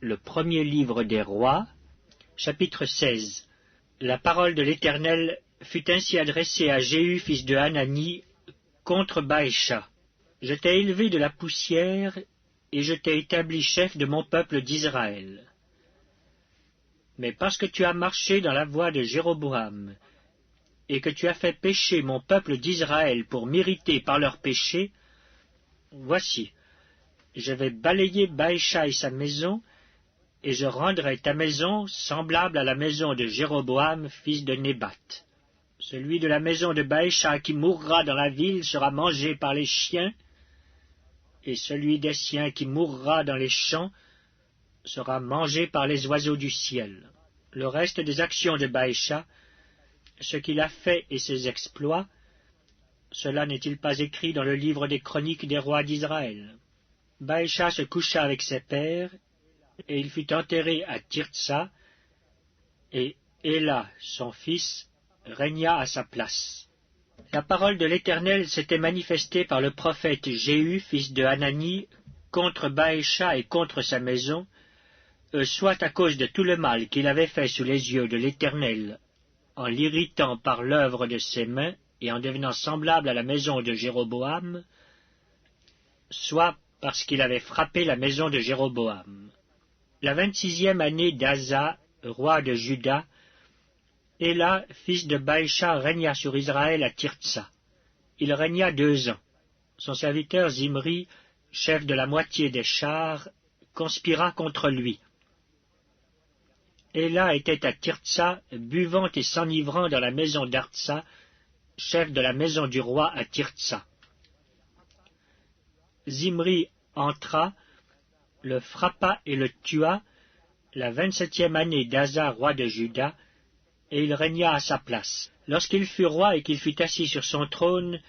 Le premier livre des rois, chapitre 16. La parole de l'Éternel fut ainsi adressée à Jéhu, fils de Hanani, contre Baécha. Je t'ai élevé de la poussière, et je t'ai établi chef de mon peuple d'Israël. Mais parce que tu as marché dans la voie de Jéroboam, et que tu as fait pécher mon peuple d'Israël pour m'irriter par leurs péchés, voici, je vais balayer Baécha et sa maison, et je rendrai ta maison semblable à la maison de Jéroboam, fils de Nébat. Celui de la maison de Baécha qui mourra dans la ville sera mangé par les chiens, et celui des siens qui mourra dans les champs sera mangé par les oiseaux du ciel. Le reste des actions de Baécha, ce qu'il a fait et ses exploits, cela n'est-il pas écrit dans le livre des chroniques des rois d'Israël? Baécha se coucha avec ses pères, et il fut enterré à Tirtsa, et Éla, son fils, régna à sa place. La parole de l'Éternel s'était manifestée par le prophète Jéhu, fils de Hanani, contre Baécha et contre sa maison, soit à cause de tout le mal qu'il avait fait sous les yeux de l'Éternel, en l'irritant par l'œuvre de ses mains et en devenant semblable à la maison de Jéroboam, soit parce qu'il avait frappé la maison de Jéroboam. La 26e année d'Asa, roi de Juda, Éla, fils de Baécha, régna sur Israël à Tirtsa. Il régna 2 ans. Son serviteur Zimri, chef de la moitié des chars, conspira contre lui. Éla était à Tirtsa, buvant et s'enivrant dans la maison d'Artsa, chef de la maison du roi à Tirtsa. Zimri entra, le frappa et le tua, la 27e année d'Asa, roi de Juda, et il régna à sa place. Lorsqu'il fut roi et qu'il fut assis sur son trône,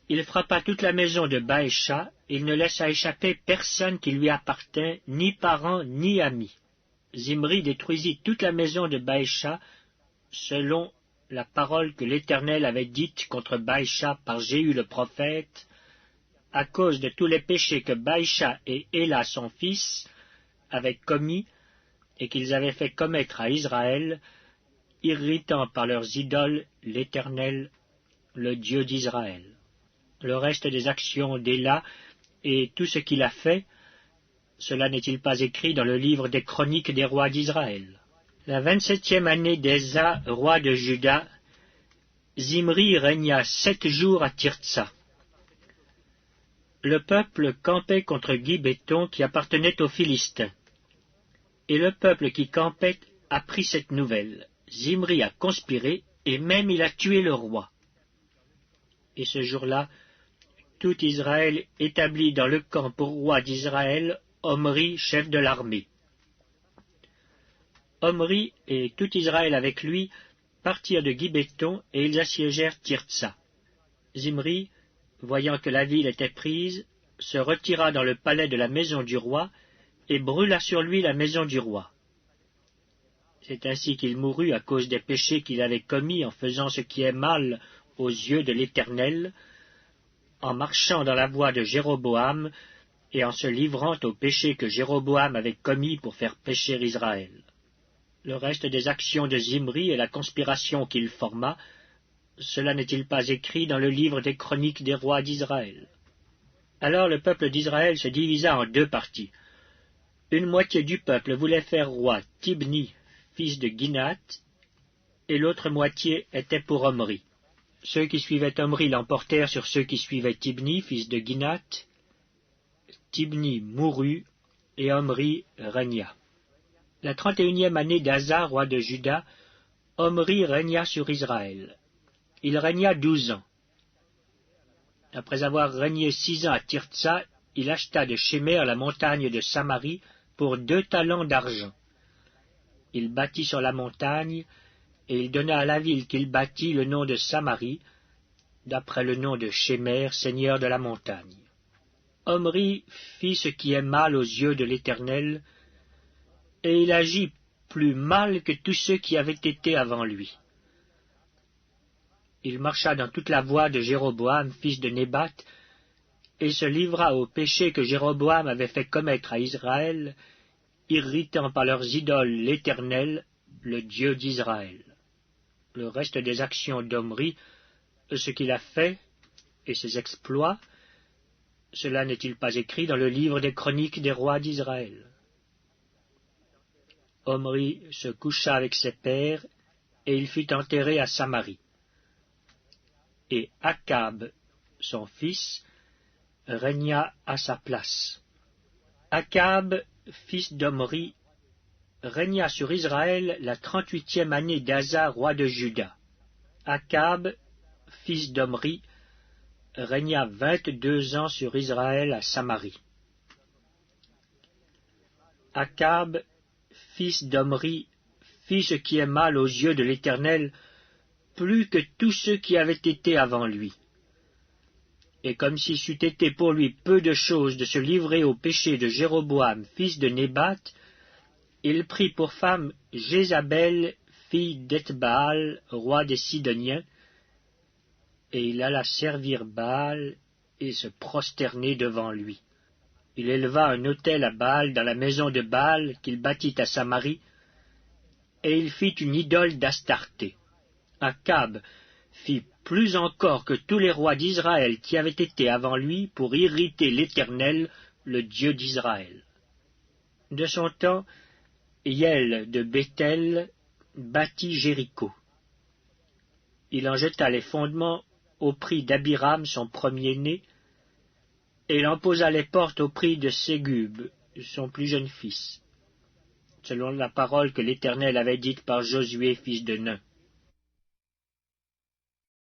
il frappa toute la maison de Baécha, et il ne laissa échapper personne qui lui appartint, ni parent, ni ami. Zimri détruisit toute la maison de Baécha, selon la parole que l'Éternel avait dite contre Baécha par Jéhu le prophète, à cause de tous les péchés que Baécha et Éla son fils avaient commis et qu'ils avaient fait commettre à Israël, irritant par leurs idoles l'Éternel, le Dieu d'Israël. Le reste des actions d'Éla et tout ce qu'il a fait, cela n'est-il pas écrit dans le livre des chroniques des rois d'Israël? La 27e année d'Esa, roi de Juda, Zimri régna 7 jours à Tirtsa. Le peuple campait contre Gibéton qui appartenait aux Philistins. Et le peuple qui campait apprit cette nouvelle. Zimri a conspiré, et même il a tué le roi. Et ce jour-là, tout Israël établit dans le camp pour roi d'Israël Omri, chef de l'armée. Omri et tout Israël avec lui partirent de Gibéton, et ils assiégèrent Tirtsa. Zimri, voyant que la ville était prise, se retira dans le palais de la maison du roi, et brûla sur lui la maison du roi. C'est ainsi qu'il mourut à cause des péchés qu'il avait commis en faisant ce qui est mal aux yeux de l'Éternel, en marchant dans la voie de Jéroboam, et en se livrant aux péchés que Jéroboam avait commis pour faire pécher Israël. Le reste des actions de Zimri et la conspiration qu'il forma, cela n'est-il pas écrit dans le livre des chroniques des rois d'Israël? Alors le peuple d'Israël se divisa en 2 parties. Une moitié du peuple voulait faire roi Tibni, fils de Ginath, et l'autre moitié était pour Omri. Ceux qui suivaient Omri l'emportèrent sur ceux qui suivaient Tibni, fils de Ginath. Tibni mourut, et Omri régna. La 31e année d'Asa, roi de Juda, Omri régna sur Israël. Il régna 12 ans. Après avoir régné 6 ans à Tirtsa, il acheta de Shémer la montagne de Samarie pour 2 talents d'argent. Il bâtit sur la montagne, et il donna à la ville qu'il bâtit le nom de Samarie, d'après le nom de Shémer, seigneur de la montagne. Omri fit ce qui est mal aux yeux de l'Éternel, et il agit plus mal que tous ceux qui avaient été avant lui. Il marcha dans toute la voie de Jéroboam, fils de Nébat, et se livra au péché que Jéroboam avait fait commettre à Israël, irritant par leurs idoles l'Éternel, le Dieu d'Israël. Le reste des actions d'Omri, ce qu'il a fait et ses exploits, cela n'est-il pas écrit dans le livre des chroniques des rois d'Israël? Omri se coucha avec ses pères, et il fut enterré à Samarie. Et Akab, son fils, régna à sa place. Akab, fils d'Omri, régna sur Israël la 38e année d'Asa, roi de Juda. Akab, fils d'Omri, régna 22 ans sur Israël à Samarie. Akab, fils d'Omri, fit ce qui est mal aux yeux de l'Éternel, plus que tous ceux qui avaient été avant lui. Et comme si c'eût été pour lui peu de chose de se livrer au péché de Jéroboam, fils de Nébat, il prit pour femme Jézabel, fille d'Ethbaal, roi des Sidoniens, et il alla servir Baal et se prosterner devant lui. Il éleva un autel à Baal dans la maison de Baal qu'il bâtit à Samarie, et il fit une idole d'Astarté. Akab fit plus encore que tous les rois d'Israël qui avaient été avant lui pour irriter l'Éternel, le Dieu d'Israël. De son temps, Hiel de Béthel bâtit Jéricho. Il en jeta les fondements au prix d'Abiram, son premier-né, et il en posa les portes au prix de Ségub, son plus jeune fils, selon la parole que l'Éternel avait dite par Josué, fils de Nun.